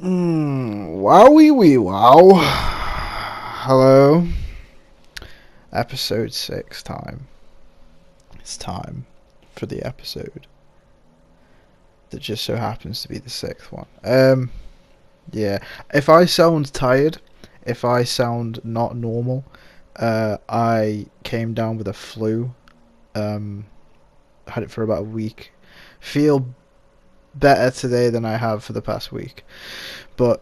Wowie wee wow. Hello. Episode 6 time. It's time for the episode that just so happens to be the sixth one. Yeah. If I sound tired, if I sound not normal, I came down with a flu. Had it for about a week. Feel better today than I have for the past week. But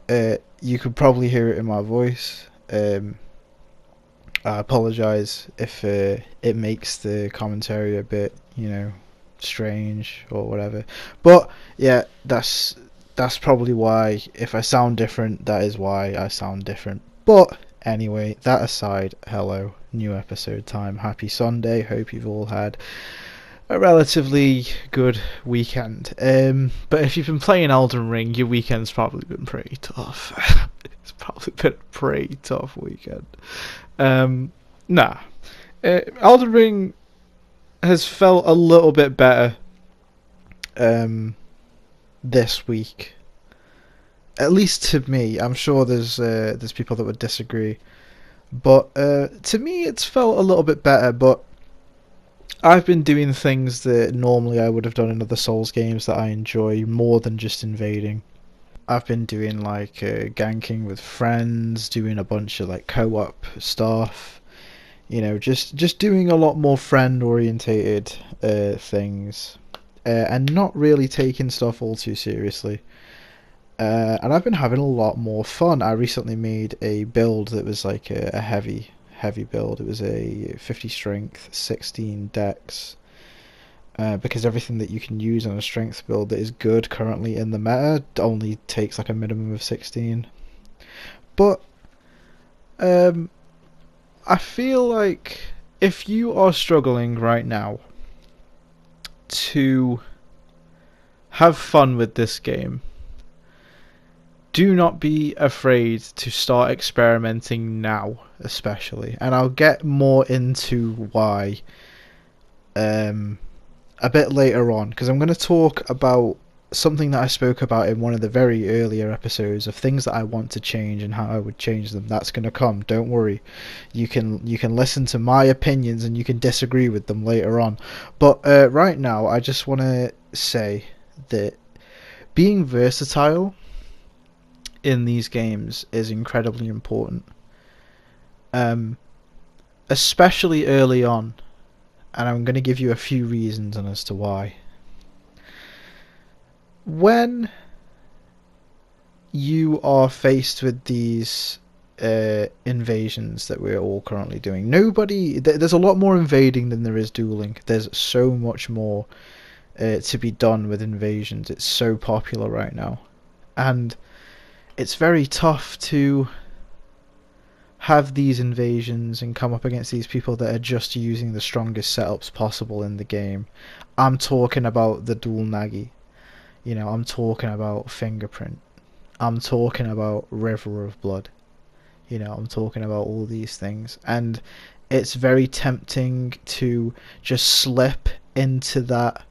you could probably hear it in my voice. I apologise if it makes the commentary a bit, strange or whatever. But yeah, that's probably why. If I sound different, that is why I sound different. But anyway, that aside, hello, new episode time. Happy Sunday. Hope you've all had a relatively good weekend. But if you've been playing Elden Ring, your weekend's probably been pretty tough. It's probably been a pretty tough weekend. Nah. Elden Ring has felt a little bit better this week. At least to me. I'm sure there's people that would disagree. But to me it's felt a little bit better, but I've been doing things that normally I would have done in other Souls games that I enjoy more than just invading. I've been doing like ganking with friends, doing a bunch of like co-op stuff. Just doing a lot more friend orientated things, and not really taking stuff all too seriously. And I've been having a lot more fun. I recently made a build that was like a heavy build. It was a 50 strength, 16 dex. Because everything that you can use on a strength build that is good currently in the meta only takes like a minimum of 16. But I feel like if you are struggling right now to have fun with this game, do not be afraid to start experimenting now, especially. And I'll get more into why a bit later on, because I'm going to talk about something that I spoke about in one of the very earlier episodes of things that I want to change and how I would change them. That's going to come. Don't worry. You can listen to my opinions and you can disagree with them later on. But right now, I just want to say that being versatile in these games is incredibly important, especially early on. And I'm going to give you a few reasons as to why. When you are faced with these invasions that we're all currently doing, there's a lot more invading than there is dueling. There's so much more to be done with invasions. It's so popular right now. And it's very tough to have these invasions and come up against these people that are just using the strongest setups possible in the game. I'm talking about the dual Nagi. I'm talking about Fingerprint. I'm talking about River of Blood. I'm talking about all these things. And it's very tempting to just slip into that,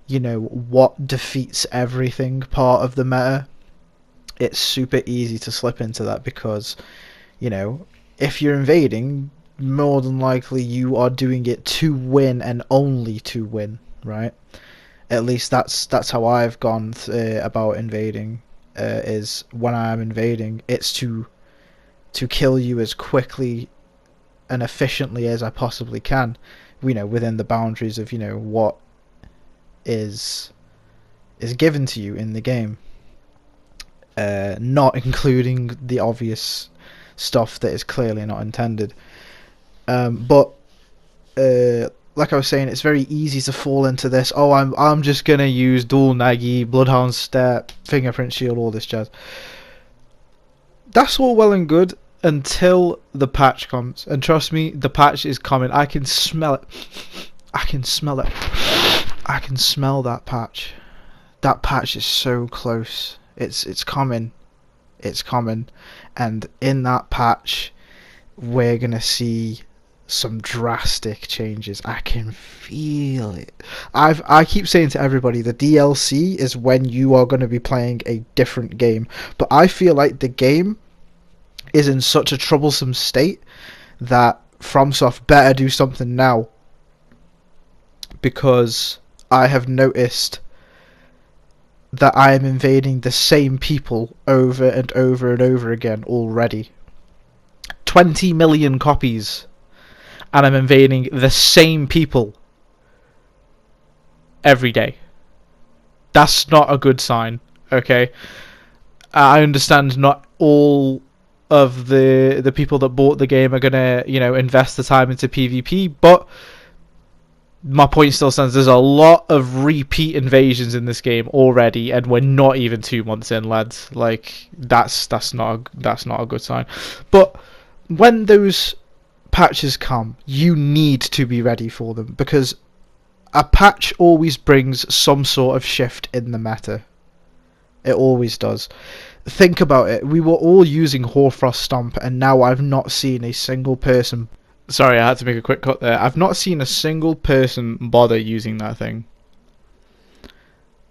what defeats everything part of the meta. It's super easy to slip into that because, if you're invading, more than likely you are doing it to win and only to win, right? At least that's how I've gone about invading. Is when I'm invading, it's to kill you as quickly and efficiently as I possibly can. Within the boundaries of what is given to you in the game. Not including the obvious stuff that is clearly not intended. But like I was saying, it's very easy to fall into this. Oh, I'm just gonna use dual Nagi, Bloodhound step, Fingerprint shield, all this jazz. That's all well and good until the patch comes, and trust me, the patch is coming. I can smell it. I can smell it. I can smell that patch. That patch is so close. It's coming. It's coming, and in that patch, we're gonna see some drastic changes. I can feel it. I keep saying to everybody, the DLC is when you are going to be playing a different game. But I feel like the game is in such a troublesome state that FromSoft better do something now, because I have noticed that I am invading the same people over and over and over again already. 20 million copies, and I'm invading the same people every day. That's not a good sign, okay? I understand not all of the people that bought the game are gonna, invest the time into PvP, but my point still stands. There's a lot of repeat invasions in this game already, and we're not even 2 months in, lads. Like, that's not a good sign. But when those patches come, you need to be ready for them, because a patch always brings some sort of shift in the meta. It always does. Think about it. We were all using Hoarfrost Stomp, and now I've not seen a single person... Sorry, I had to make a quick cut there. I've not seen a single person bother using that thing.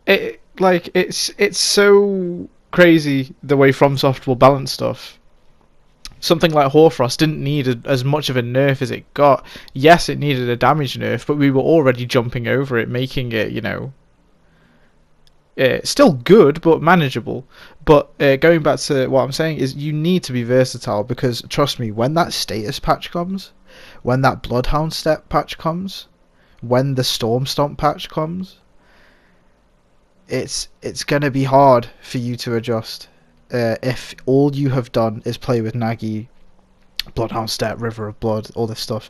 It's so crazy the way FromSoft will balance stuff. Something like Hoarfrost didn't need as much of a nerf as it got. Yes, it needed a damage nerf, but we were already jumping over it, making it, still good, but manageable. But going back to what I'm saying is, you need to be versatile, because trust me, when that status patch comes, when that Bloodhound step patch comes, when the Stomp patch comes, it's going to be hard for you to adjust. If all you have done is play with Nagi, Bloodhound Step, River of Blood, all this stuff.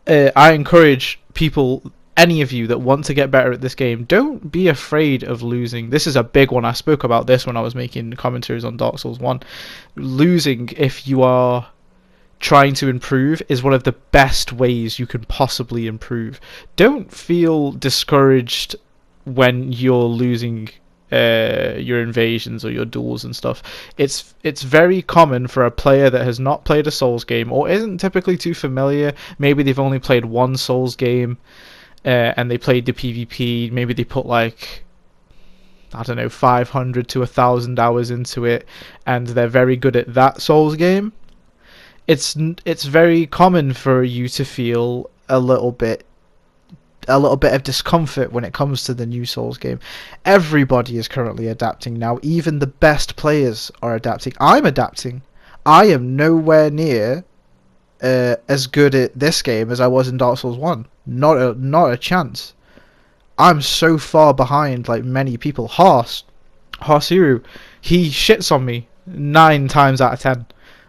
I encourage people, any of you that want to get better at this game, don't be afraid of losing. This is a big one. I spoke about this when I was making commentaries on Dark Souls 1. Losing, if you are trying to improve, is one of the best ways you can possibly improve. Don't feel discouraged when you're losing your invasions or your duels and stuff. It's very common for a player that has not played a Souls game, or isn't typically too familiar. Maybe they've only played one Souls game, and they played the PvP. Maybe they put 500 to 1,000 hours into it, and they're very good at that Souls game. It's very common for you to feel a little bit of discomfort when it comes to the new Souls game. Everybody is currently adapting now. Even the best players are adapting. I'm adapting. I am nowhere near as good at this game as I was in Dark Souls 1. Not a chance. I'm so far behind, like many people. Harceru, he shits on me 9 times out of 10.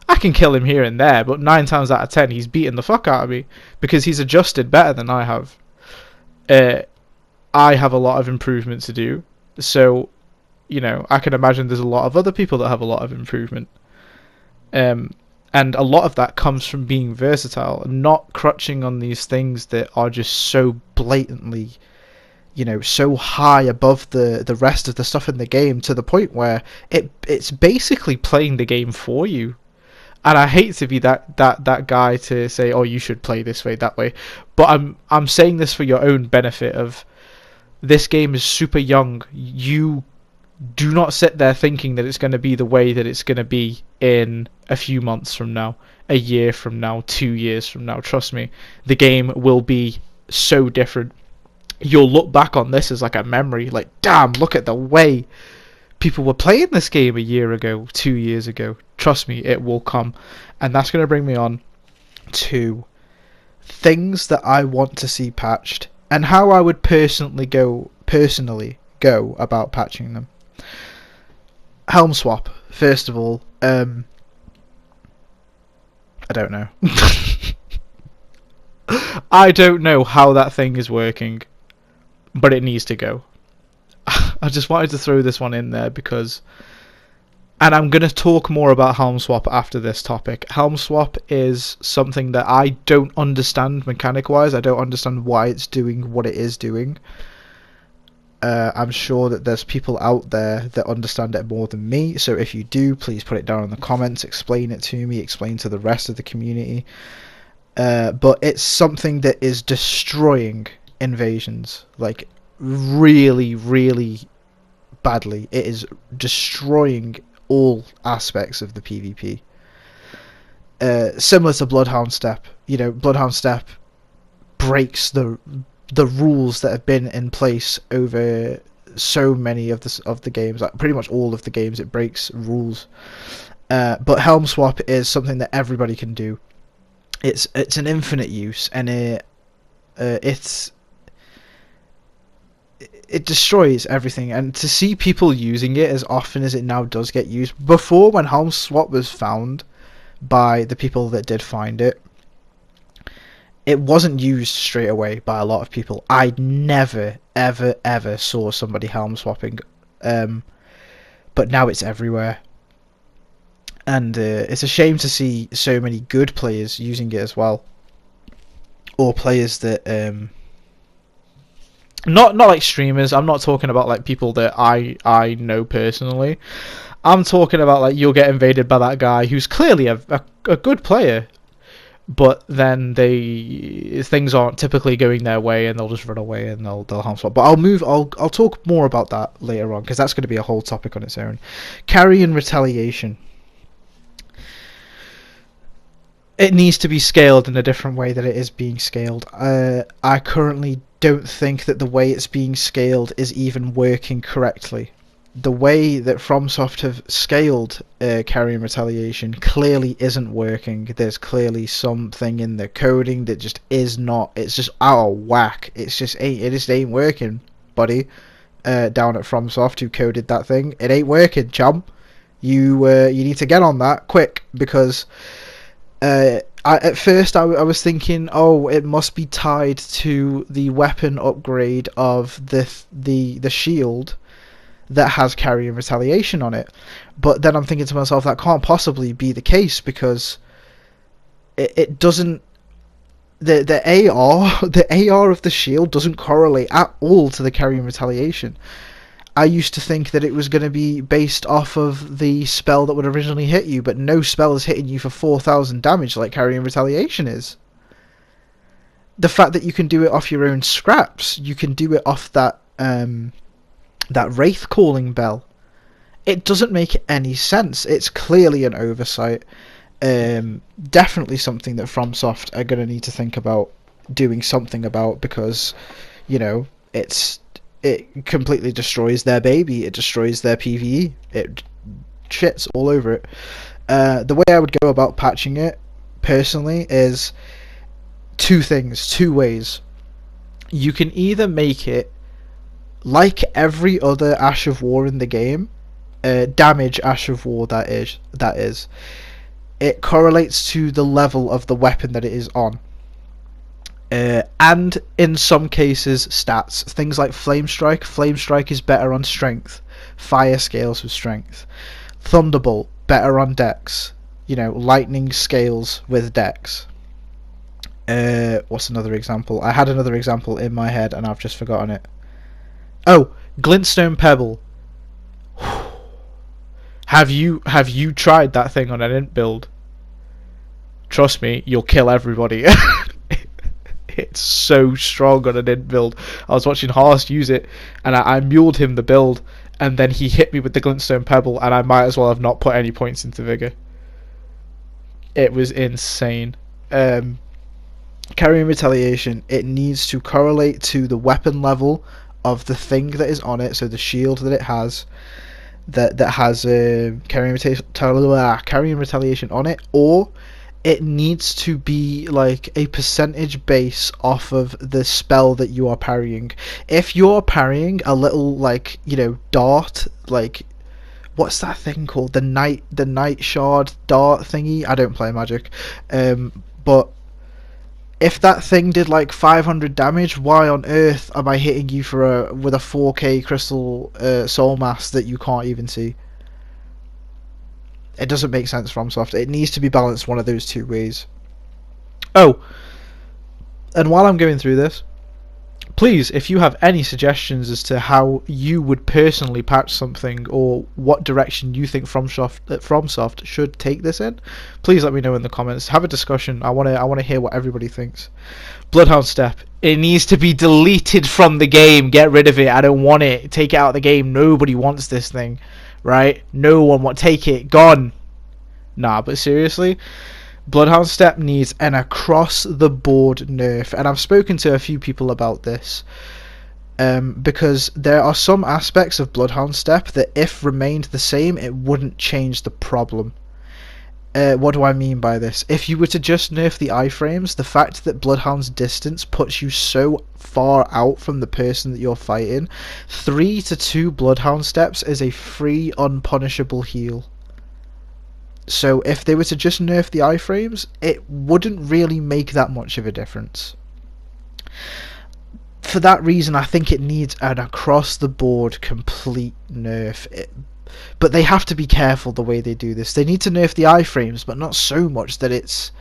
I can kill him here and there, but 9 times out of 10 he's beating the fuck out of me, because he's adjusted better than I have. I have a lot of improvement to do, so I can imagine there's a lot of other people that have a lot of improvement, and a lot of that comes from being versatile and not crutching on these things that are just so blatantly, so high above the rest of the stuff in the game, to the point where it's basically playing the game for you. And I hate to be that guy to say, oh, you should play this way, that way. But I'm saying this for your own benefit. Of this game is super young. You do not sit there thinking that it's going to be the way that it's going to be in a few months from now, a year from now, 2 years from now. Trust me, the game will be so different. You'll look back on this as like a memory. Like, damn, look at the way people were playing this game a year ago, 2 years ago. Trust me, it will come. And that's going to bring me on to things that I want to see patched, and how I would personally go about patching them. Helm swap, first of all. I don't know. I don't know how that thing is working, but it needs to go. I just wanted to throw this one in there because... And I'm going to talk more about Helm Swap after this topic. Helm Swap is something that I don't understand mechanic-wise. I don't understand why it's doing what it is doing. I'm sure that there's people out there that understand it more than me. So if you do, please put it down in the comments. Explain it to me. Explain to the rest of the community. but it's something that is destroying invasions, like really, really badly. It is destroying all aspects of the PvP. Similar to Bloodhound Step, Bloodhound Step breaks the rules that have been in place over so many of the games, like pretty much all of the games. It breaks rules. But Helm Swap is something that everybody can do. It's an infinite use, and it destroys everything. And to see people using it as often as it now does get used, before, when Helm Swap was found by the people that did find it, it wasn't used straight away by a lot of people. I never, ever, ever saw somebody helm swapping, but now it's everywhere. And it's a shame to see so many good players using it as well, or players that not like streamers. I'm not talking about like people that I know personally. I'm talking about like you'll get invaded by that guy who's clearly a good player, but then things aren't typically going their way, and they'll just run away and they'll helm swap. But I'll talk more about that later on, because that's going to be a whole topic on its own. Carian retaliation. It needs to be scaled in a different way that it is being scaled. I currently don't think that the way it's being scaled is even working correctly. The way that FromSoft have scaled Carian retaliation clearly isn't working. There's clearly something in the coding that just is not. It's just out of whack. It just ain't working, buddy. Down at FromSoft, who coded that thing, it ain't working, chum. You need to get on that quick, because at first I was thinking, oh, it must be tied to the weapon upgrade of the shield that has Carian retaliation on it. But then I'm thinking to myself, that can't possibly be the case, because it doesn't. The AR of the shield doesn't correlate at all to the Carian retaliation. I used to think that it was going to be based off of the spell that would originally hit you, but no spell is hitting you for 4,000 damage like Carian retaliation is. The fact that you can do it off your own scraps, you can do it off that wraith calling bell. It doesn't make any sense. It's clearly an oversight. Definitely something that FromSoft are going to need to think about doing something about, because it completely destroys their baby. It destroys their PvE. It shits all over it. The way I would go about patching it personally is two ways. You can either make it like every other Ash of War in the game, damage Ash of War that is. It correlates to the level of the weapon that it is on. And in some cases, stats. Things like Flame Strike. Flame Strike is better on strength. Fire scales with strength. Thunderbolt, better on dex. Lightning scales with dex. What's another example? I had another example in my head and I've just forgotten it. Oh, Glintstone Pebble. Have you tried that thing on an int build? Trust me, you'll kill everybody. It's so strong on an int build. I was watching Harce use it, and I muled him the build, and then he hit me with the Glintstone Pebble, and I might as well have not put any points into Vigor. It was insane. Carian retaliation, it needs to correlate to the weapon level of the thing that is on it, so the shield that it has, that has Carian retaliation on it, or it needs to be like a percentage base off of the spell that you are parrying. If you're parrying a little dart, what's that thing called? The night shard dart thingy. I don't play Magic, but if that thing did 500 damage, why on earth am I hitting you with a 4k crystal soul mass that you can't even see? It doesn't make sense, FromSoft. It needs to be balanced one of those two ways. Oh, and while I'm going through this, Please, if you have any suggestions as to how you would personally patch something, or what direction you think FromSoft should take this in, please let me know in the comments. Have a discussion. I wanna hear what everybody thinks. Bloodhound step. It needs to be deleted from the game. Get rid of it. I don't want it. Take it out of the game. Nobody wants this thing, right? No one want. Take it. Gone. Nah, but seriously, Bloodhound Step needs an across-the-board nerf, and I've spoken to a few people about this, because there are some aspects of Bloodhound Step that, if remained the same, it wouldn't change the problem. What do I mean by this? If you were to just nerf the iframes, the fact that Bloodhound's distance puts you so far out from the person that you're fighting, 3 to 2 Bloodhound steps is a free, unpunishable heal. So if they were to just nerf the iframes, it wouldn't really make that much of a difference. For that reason, I think it needs an across-the-board complete nerf. But they have to be careful the way they do this. They need to nerf the iframes, but not so much that it's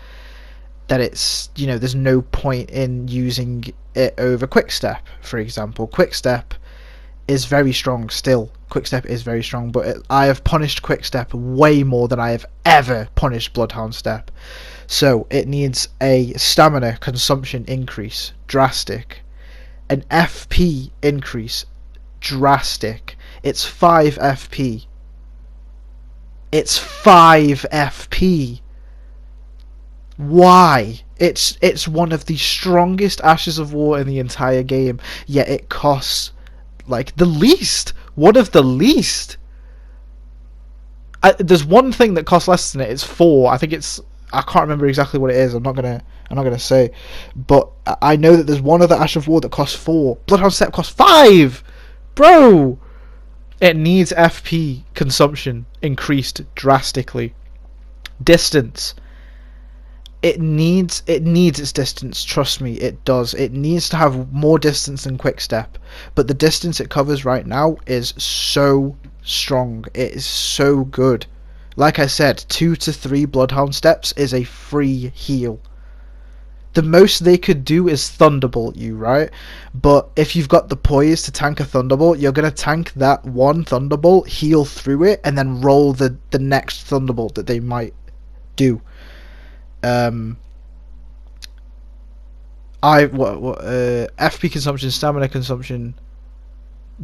you know, there's no point in using it over Quickstep, for example. Quickstep is very strong still. Quickstep is very strong, but I have punished Quickstep way more than I have ever punished Bloodhound Step. So it needs a stamina consumption increase, drastic. An FP increase, drastic. It's 5 FP. It's 5 FP. Why? It's one of the strongest Ashes of War in the entire game, yet it costs like the least. One of the least. There's one thing that costs less than it. It's 4. I think it's. I can't remember exactly what it is. I'm not gonna say, but I know that there's one other Ash of War that costs 4. Bloodhound Step costs 5, bro. It needs FP consumption increased drastically. Distance. It needs its distance. Trust me, it does. It needs to have more distance than Quickstep, but the distance it covers right now is so strong. It is so good. Like I said, 2 to 3 Bloodhound steps is a free heal. The most they could do is Thunderbolt you, right? But if you've got the poise to tank a Thunderbolt, you're going to tank that one Thunderbolt, heal through it, and then roll the next Thunderbolt that they might do. FP consumption, stamina consumption,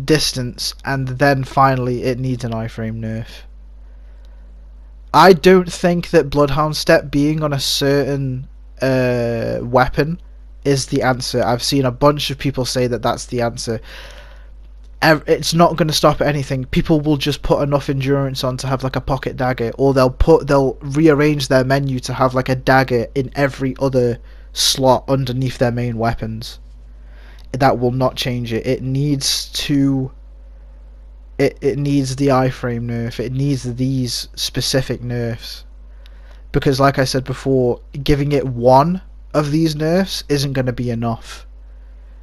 distance, and then finally it needs an iframe nerf. I don't think that Bloodhound Step being on a certain weapon is the answer. I've seen a bunch of people say that that's the answer. It's not going to stop at anything. People will just put enough endurance on to have like a pocket dagger, or they'll rearrange their menu to have like a dagger in every other slot underneath their main weapons. That will not change it. It needs to. It needs the iframe nerf. It needs these specific nerfs, because like I said before, giving it one of these nerfs isn't going to be enough.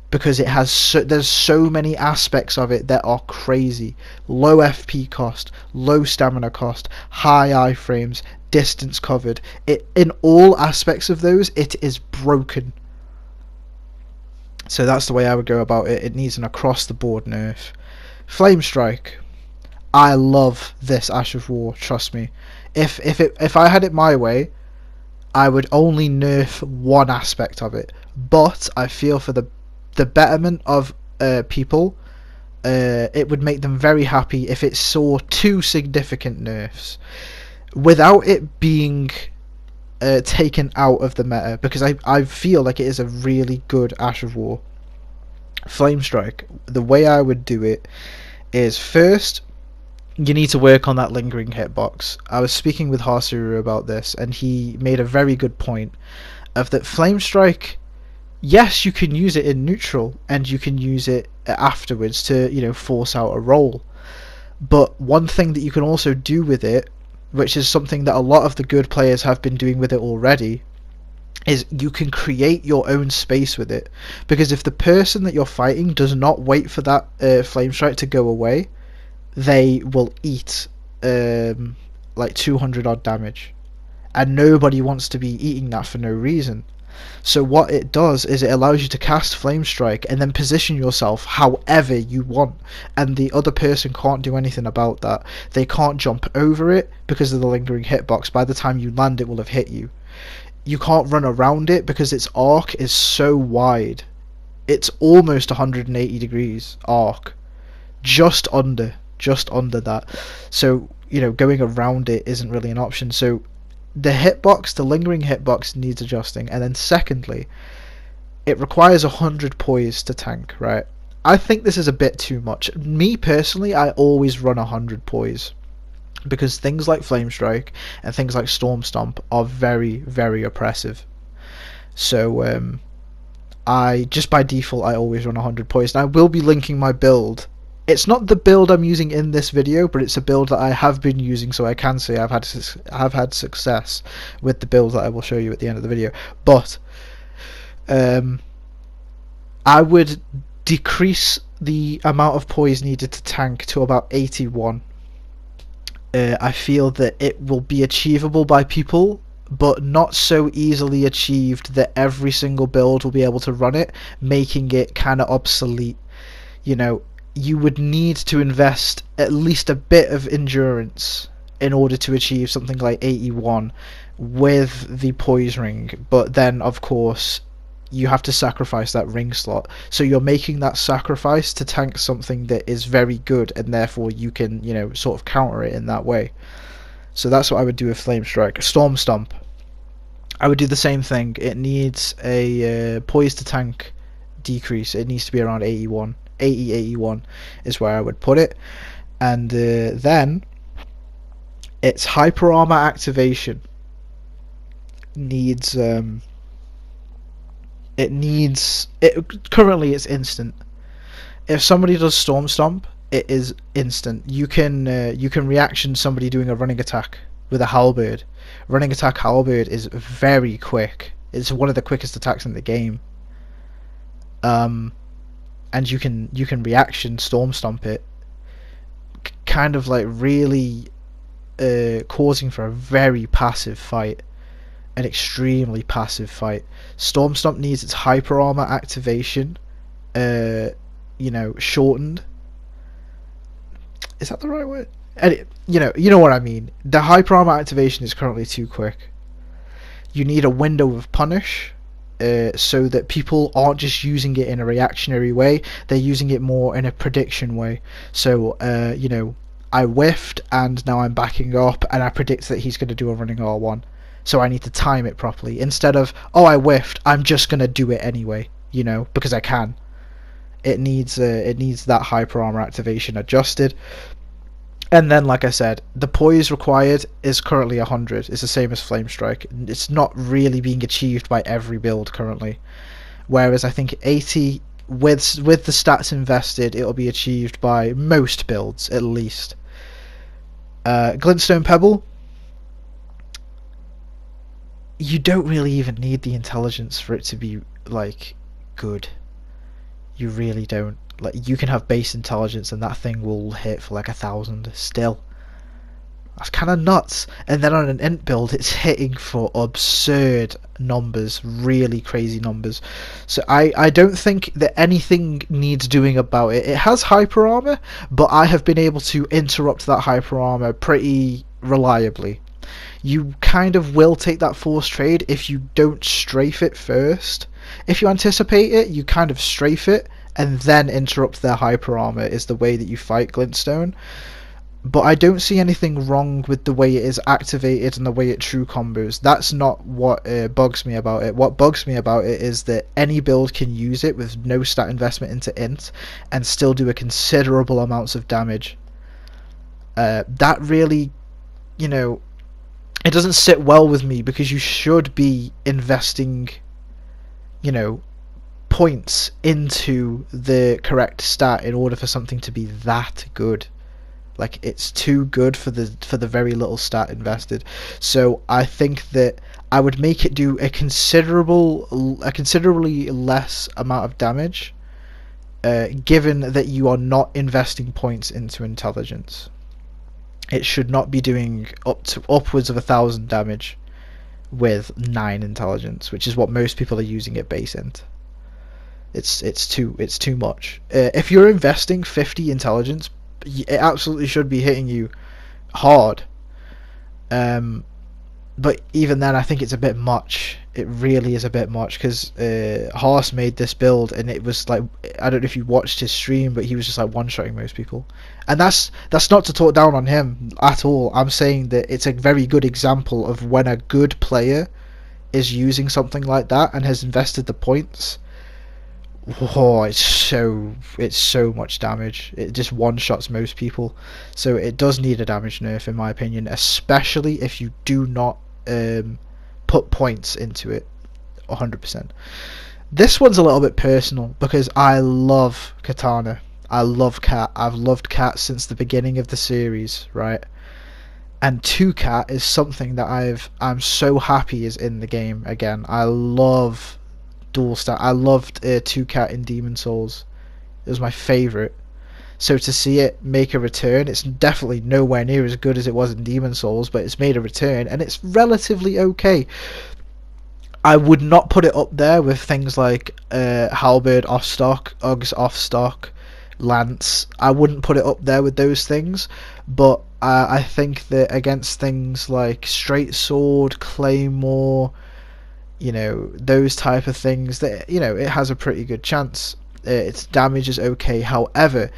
Because it has there's so many aspects of it that are crazy. Low FP cost, low stamina cost, high iframes, distance covered. In all aspects of those, it is broken. So that's the way I would go about it. It needs an across the board nerf. Flame Strike. I love this Ash of War, trust me. If I had it my way, I would only nerf one aspect of it. But I feel for the betterment of people, it would make them very happy if it saw 2 significant nerfs without it being taken out of the meta, because I feel like it is a really good Ash of War. Flame Strike, the way I would do it is, first you need to work on that lingering hitbox. I was speaking with Harceru about this, and he made a very good point of that Flame Strike, yes, you can use it in neutral, and you can use it afterwards to, you know, force out a roll. But one thing that you can also do with it, which is something that a lot of the good players have been doing with it already, is you can create your own space with it. Because if the person that you're fighting does not wait for that Flame Strike to go away, they will eat like 200 odd damage. And nobody wants to be eating that for no reason. So what it does is it allows you to cast Flame Strike and then position yourself however you want, and the other person can't do anything about that. They can't jump over it because of the lingering hitbox. By the time you land, it will have hit you. You can't run around it because its arc is so wide. It's almost 180 degrees arc, just under that. So, you know, going around it isn't really an option. So the hitbox, the lingering hitbox, needs adjusting. And then secondly, it requires 100 poise to tank, right? I think this is a bit too much. Me personally, I always run 100 poise, because things like Flame Strike and things like Storm Stomp are very, very oppressive. So I just by default I always run 100 poise, and I will be linking my build. It's not the build I'm using in this video, but it's a build that I have been using, so I can say I've had success with the build that I will show you at the end of the video. But I would decrease the amount of poise needed to tank to about 81. I feel that it will be achievable by people, but not so easily achieved that every single build will be able to run it, making it kind of obsolete. You know, you would need to invest at least a bit of endurance in order to achieve something like 81 with the poise ring, but then of course you have to sacrifice that ring slot, so you're making that sacrifice to tank something that is very good, and therefore you can, you know, sort of counter it in that way. So that's what I would do with Flame Strike. Storm Stomp, I would do the same thing. It needs a poise to tank decrease. It needs to be around 81. 80-81 is where I would put it. And then its hyper armor activation needs currently it's instant. If somebody does Storm Stomp, it is instant. You can reaction somebody doing a running attack with a halberd. Running attack halberd is very quick. It's one of the quickest attacks in the game. And you can reaction Storm Stomp it, kind of like really causing for a very passive fight, an extremely passive fight. Storm Stomp needs its hyper armor activation, you know, shortened. Is that the right word? And you know what I mean. The hyper armor activation is currently too quick. You need a window of punish, so that people aren't just using it in a reactionary way, they're using it more in a prediction way. So you know, I whiffed and now I'm backing up and I predict that he's going to do a running R1, so I need to time it properly, instead of, oh, I whiffed, I'm just going to do it anyway, you know, because I can. It needs that hyper armor activation adjusted. And then, like I said, the poise required is currently 100. It's the same as Flame Strike. It's not really being achieved by every build currently. Whereas I think 80, with the stats invested, it'll be achieved by most builds, at least. Glintstone Pebble, you don't really even need the intelligence for it to be, like, good. You really don't. Like, you can have base intelligence and that thing will hit for like 1,000 still. That's kind of nuts. And then on an int build, it's hitting for absurd numbers, really crazy numbers. So I don't think that anything needs doing about it. It has hyper armor, but I have been able to interrupt that hyper armor pretty reliably. You kind of will take that force trade if you don't strafe it first. If you anticipate it, you kind of strafe it and then interrupt their hyper armor is the way that you fight Glintstone. But I don't see anything wrong with the way it is activated and the way it true combos. That's not what bugs me about it. What bugs me about it is that any build can use it with no stat investment into int and still do a considerable amounts of damage. That really, you know, it doesn't sit well with me, because you should be investing, you know, points into the correct stat in order for something to be that good. Like, it's too good for the very little stat invested. So I think that I would make it do a considerably less amount of damage, given that you are not investing points into intelligence. It should not be doing upwards of 1,000 damage with 9 intelligence, which is what most people are using at base int. It's too much. If you're investing 50 intelligence, it absolutely should be hitting you hard. But even then, I think it's a bit much. It really is a bit much, because Harce made this build, and it was like, I don't know if you watched his stream, but he was just like one-shotting most people. And that's not to talk down on him at all. I'm saying that it's a very good example of when a good player is using something like that and has invested the points. Oh, it's so much damage. It just one-shots most people. So it does need a damage nerf, in my opinion, especially if you do not put points into it 100%. This one's a little bit personal, because I love Katana. I love Cat. I've loved Cat since the beginning of the series, right? And 2-Cat is something that I'm so happy is in the game again. I love dual stat. I loved 2-Cat in Demon Souls. It was my favourite. So to see it make a return, it's definitely nowhere near as good as it was in Demon Souls, but it's made a return, and it's relatively okay. I would not put it up there with things like Halberd off stock, Uggs off stock, Lance. I wouldn't put it up there with those things, but I think that against things like Straight Sword, Claymore, those type of things, that it has a pretty good chance. Its damage is okay. However,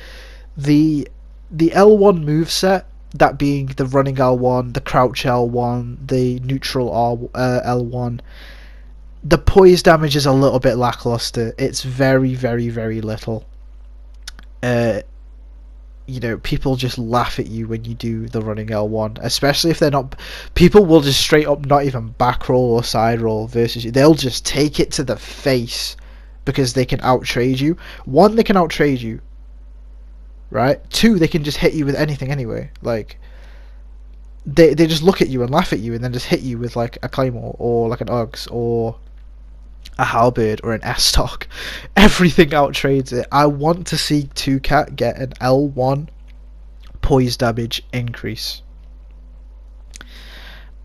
the L1 moveset, that being the running L1, the crouch L1, the neutral L1, the poise damage is a little bit lackluster. It's very, very, very little. People just laugh at you when you do the running L1, especially if they're not. People will just straight up not even back roll or side roll versus you. They'll just take it to the face because they can outtrade you. 1, they can outtrade you, right? 2, they can just hit you with anything anyway. Like, they just look at you and laugh at you and then just hit you with like a Claymore or like an Uggs or a Halberd or an S-Stock. Everything outtrades it. I want to see 2-Cat get an L1 poise damage increase.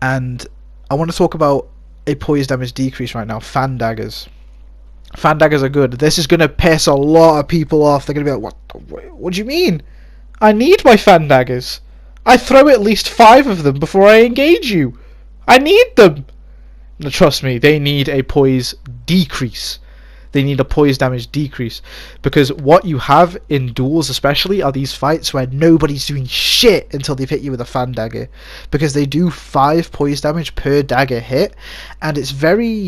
And I want to talk about a poise damage decrease right now. Fan daggers. Fan daggers are good. This is going to piss a lot of people off. They're going to be like, what do you mean? I need my fan daggers. I throw at least 5 of them before I engage you. I need them. Now, trust me, they need a poise decrease. They need a poise damage decrease. Because what you have in duels especially are these fights where nobody's doing shit until they've hit you with a fan dagger. Because they do 5 poise damage per dagger hit. And it's very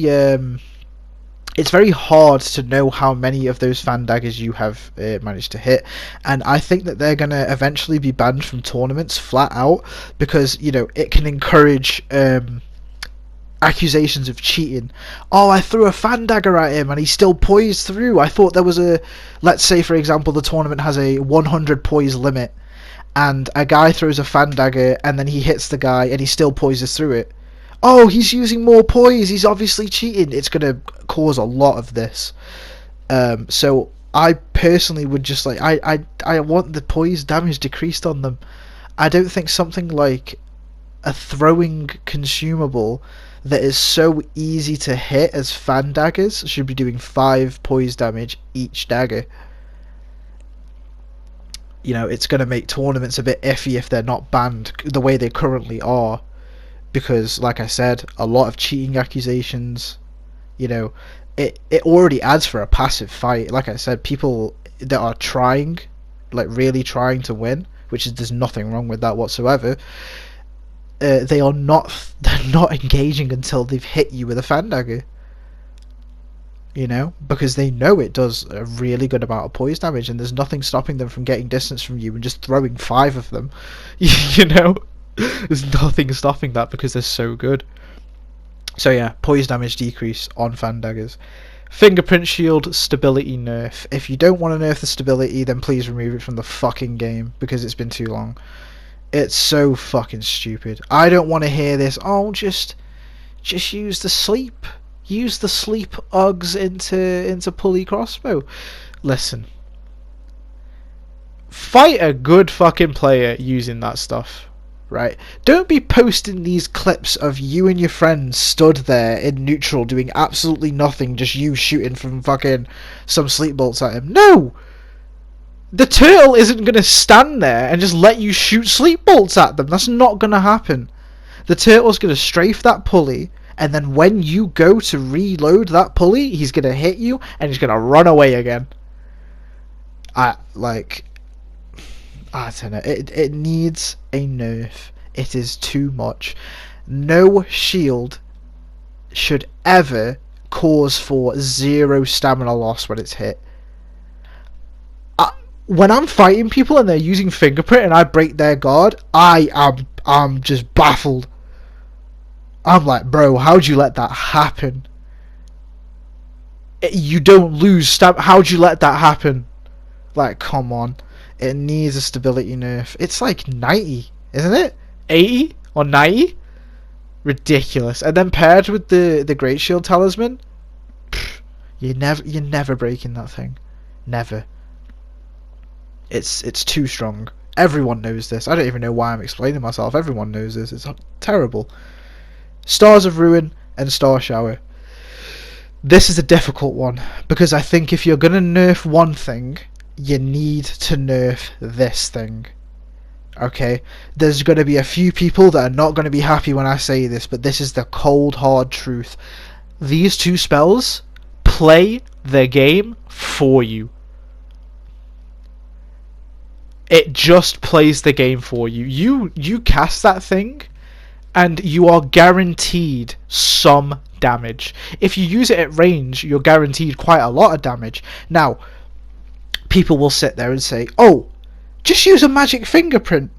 hard to know how many of those fan daggers you have managed to hit. And I think that they're going to eventually be banned from tournaments flat out. Because, it can encourage accusations of cheating. Oh, I threw a fan dagger at him and he still poised through. I thought there was let's say for example the tournament has a 100 poise limit and a guy throws a fan dagger and then he hits the guy and he still poises through it. Oh, he's using more poise, he's obviously cheating. It's going to cause a lot of this. So I personally would just like, I want the poise damage decreased on them. I don't think something like a throwing consumable that is so easy to hit as fan daggers should be doing 5 poise damage each dagger. It's going to make tournaments a bit iffy if they're not banned the way they currently are, because like I said, a lot of cheating accusations. It already adds for a passive fight. Like I said, people that are trying, like really trying to win, there's nothing wrong with that whatsoever. They're not engaging until they've hit you with a fan dagger. Because they know it does a really good amount of poise damage, and there's nothing stopping them from getting distance from you and just throwing 5 of them. There's nothing stopping that because they're so good. So yeah, poise damage decrease on fan daggers. Fingerprint shield stability nerf. If you don't want to nerf the stability, then please remove it from the fucking game because it's been too long. It's so fucking stupid. I don't want to hear this. Oh, just use the sleep. Use the sleep Uggs into pulley crossbow. Listen. Fight a good fucking player using that stuff, right? Don't be posting these clips of you and your friends stood there in neutral doing absolutely nothing, just you shooting from fucking some sleep bolts at him. No! The turtle isn't going to stand there and just let you shoot sleep bolts at them. That's not going to happen. The turtle's going to strafe that pulley, and then when you go to reload that pulley, he's going to hit you and he's going to run away again. I don't know. It needs a nerf. It is too much. No shield should ever cause for 0 stamina loss when it's hit. When I'm fighting people and they're using Fingerprint and I break their guard, I'm just baffled. I'm like, bro, how'd you let that happen? You don't lose stamina. How'd you let that happen? Like, come on. It needs a stability nerf. It's like 90, isn't it? 80 or 90? Ridiculous. And then paired with the Great Shield Talisman, you're never breaking that thing. Never. It's too strong. Everyone knows this. I don't even know why I'm explaining myself. Everyone knows this. It's terrible. Stars of Ruin and Star Shower. This is a difficult one, because I think if you're going to nerf one thing, you need to nerf this thing. Okay? There's going to be a few people that are not going to be happy when I say this, but this is the cold hard truth. These two spells play the game for you. It just plays the game for you. You cast that thing and you are guaranteed some damage. If you use it at range, you're guaranteed quite a lot of damage. Now, people will sit there and say, oh, just use a magic fingerprint.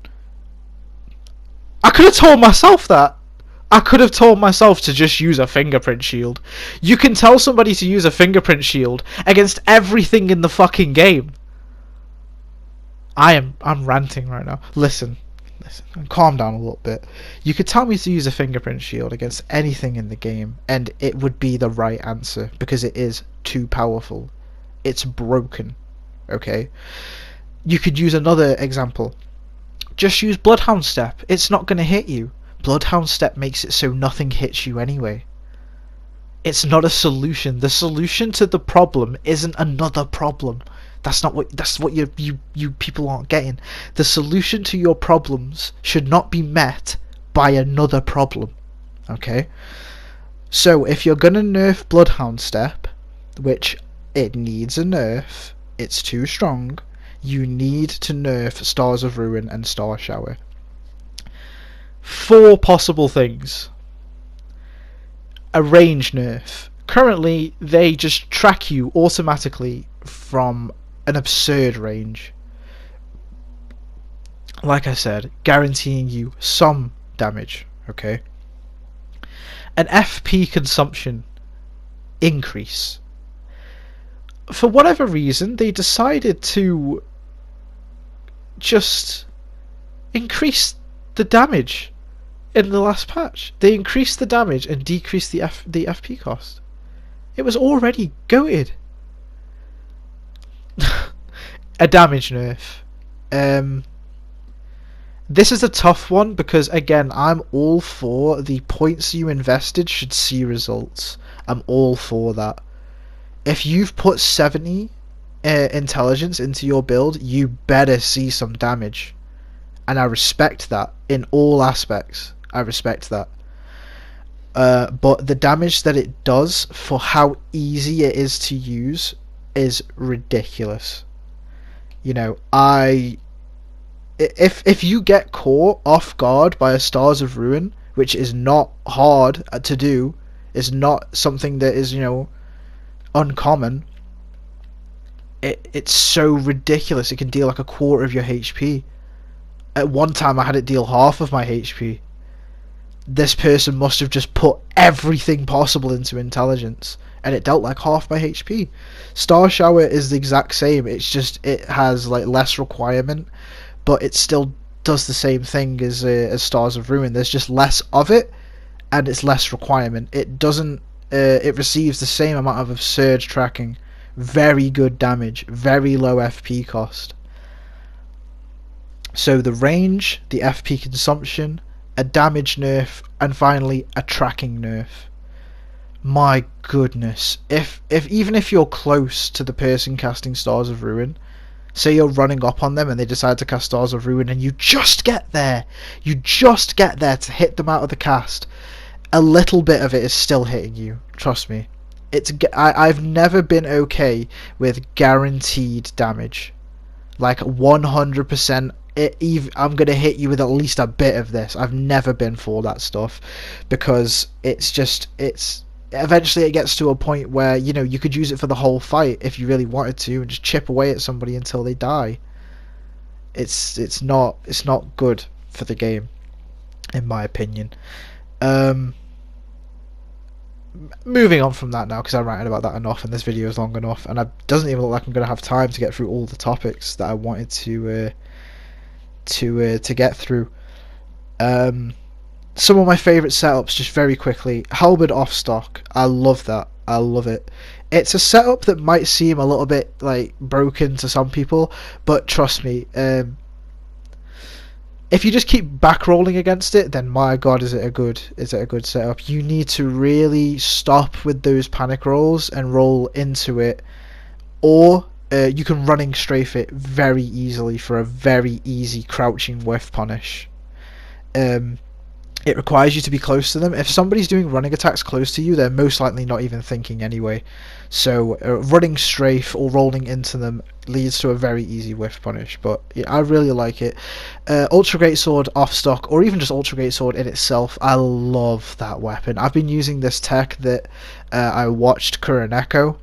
I could have told myself that. I could have told myself to just use a fingerprint shield. You can tell somebody to use a fingerprint shield against everything in the fucking game. I'm ranting right now. Listen, calm down a little bit. You could tell me to use a fingerprint shield against anything in the game, and it would be the right answer, because it is too powerful. It's broken. Okay? You could use another example. Just use Bloodhound Step. It's not going to hit you. Bloodhound Step makes it so nothing hits you anyway. It's not a solution. The solution to the problem isn't another problem. That's what you people aren't getting. The solution to your problems should not be met by another problem. Okay? So if you're gonna nerf Bloodhound Step, which it needs a nerf, it's too strong, you need to nerf Stars of Ruin and Star Shower. 4 possible things. A range nerf. Currently, they just track you automatically from an absurd range. Like I said, guaranteeing you some damage, okay? An FP consumption increase. For whatever reason, they decided to just increase the damage in the last patch. They increased the damage and decreased the FP cost. It was already goated. A damage nerf. This is a tough one because, again, I'm all for the points you invested should see results. I'm all for that. If you've put 70 intelligence into your build, you better see some damage. And I respect that in all aspects. I respect that. But the damage that it does for how easy it is to use is ridiculous. You know, if you get caught off guard by a Stars of Ruin, which is not hard to do, is not something that is, you know, uncommon, it's so ridiculous. It can deal like a quarter of your HP. At one time I had it deal half of my HP. This person must have just put everything possible into intelligence, and it dealt like half my HP. Star Shower is the exact same. It's just it has like less requirement, but it still does the same thing as Stars of Ruin. There's just less of it, and it's less requirement. It doesn't. It receives the same amount of absurd tracking, very good damage, very low FP cost. So the range, the FP consumption, a damage nerf, and finally a tracking nerf. My goodness, if even if you're close to the person casting Stars of Ruin, say you're running up on them and they decide to cast Stars of Ruin and you just get there to hit them out of the cast, a little bit of it is still hitting you, trust me. I've never been okay with guaranteed damage, like 100%. I'm gonna hit you with at least a bit of this. I've never been for that stuff, because it's eventually it gets to a point where, you know, you could use it for the whole fight if you really wanted to and just chip away at somebody until they die. It's not good for the game, in my opinion. Moving on from that now, because I ranted about that enough and this video is long enough, and it doesn't even look like I'm going to have time to get through all the topics that I wanted to get through. Some of my favourite setups, just very quickly. Halberd off stock, I love that. I love it. It's a setup that might seem a little bit like broken to some people, but trust me, if you just keep back rolling against it, then my god, is it a good setup. You need to really stop with those panic rolls and roll into it, or you can running strafe it very easily for a very easy crouching whiff punish. It requires you to be close to them. If somebody's doing running attacks close to you, they're most likely not even thinking anyway. So running strafe or rolling into them leads to a very easy whiff punish. But yeah, I really like it. Ultra Greatsword off stock, or even just Ultra Greatsword in itself, I love that weapon. I've been using this tech that I watched Kuroneko.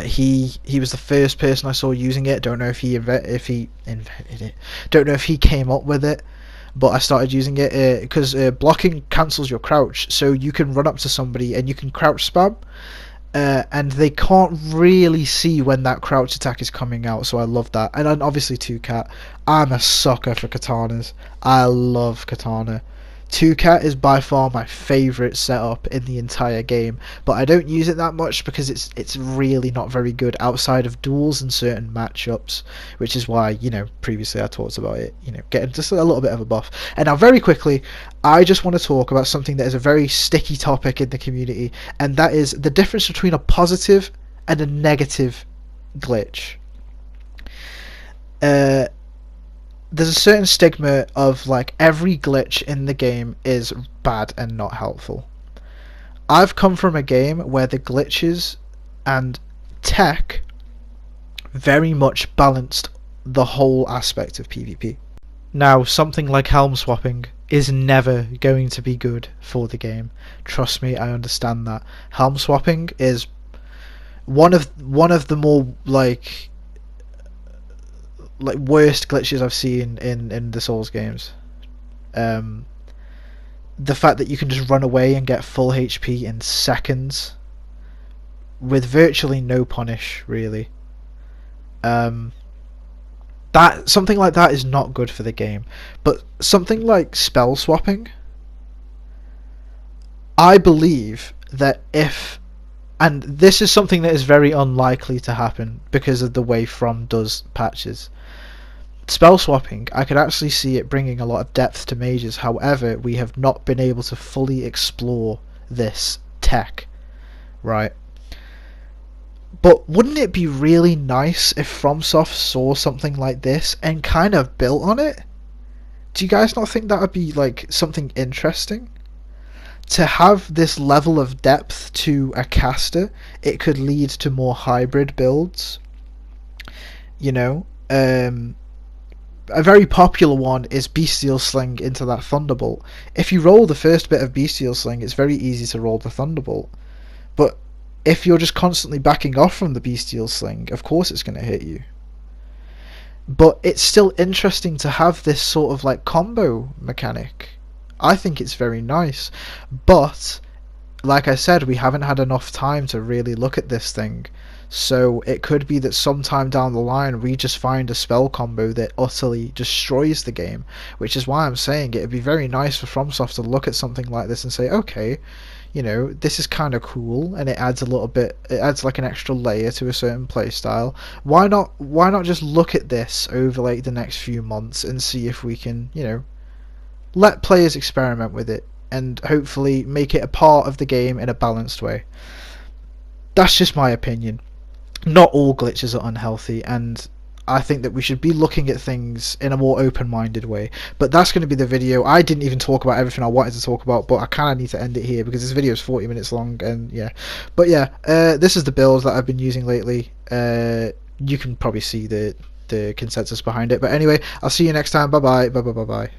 He was the first person I saw using it. Don't know if he invented it. Don't know if he came up with it. But I started using it because blocking cancels your crouch, so you can run up to somebody and you can crouch spam, and they can't really see when that crouch attack is coming out, so I love that. And then obviously 2-Cat. I'm a sucker for katanas. I love katana. 2-Cat is by far my favourite setup in the entire game, but I don't use it that much because it's really not very good outside of duels and certain matchups, which is why, you know, previously I talked about it, you know, getting just a little bit of a buff. And now very quickly, I just want to talk about something that is a very sticky topic in the community, and that is the difference between a positive and a negative glitch. There's a certain stigma of like every glitch in the game is bad and not helpful. I've come from a game where the glitches and tech very much balanced the whole aspect of PvP. Now, something like helm swapping is never going to be good for the game. Trust me, I understand that. Helm swapping is one of the more like worst glitches I've seen in the Souls games. The fact that you can just run away and get full HP in seconds with virtually no punish, really. That something like that is not good for the game. But something like spell swapping, I believe that if, and this is something that is very unlikely to happen because of the way From does patches, spell swapping, I could actually see it bringing a lot of depth to mages. However, we have not been able to fully explore this tech, right? But wouldn't it be really nice if FromSoft saw something like this and kind of built on it? Do you guys not think that would be like something interesting? To have this level of depth to a caster, it could lead to more hybrid builds. You know, a very popular one is Bestial Sling into that Thunderbolt. If you roll the first bit of Bestial Sling, it's very easy to roll the Thunderbolt. But if you're just constantly backing off from the Bestial Sling, of course it's going to hit you. But it's still interesting to have this sort of like combo mechanic. I think it's very nice. But, like I said, we haven't had enough time to really look at this thing. So it could be that sometime down the line we just find a spell combo that utterly destroys the game, which is why I'm saying it would be very nice for FromSoft to look at something like this and say, okay, you know, this is kind of cool, and it adds a little bit, it adds like an extra layer to a certain playstyle. Why not just look at this over like the next few months and see if we can, you know, let players experiment with it and hopefully make it a part of the game in a balanced way. That's just my opinion. Not all glitches are unhealthy, and I think that we should be looking at things in a more open-minded way. But that's going to be the video. I didn't even talk about everything I wanted to talk about, but I kind of need to end it here because this video is 40 minutes long, and yeah. But yeah, this is the build that I've been using lately. You can probably see the consensus behind it. But anyway, I'll see you next time. Bye bye. Bye bye. Bye bye.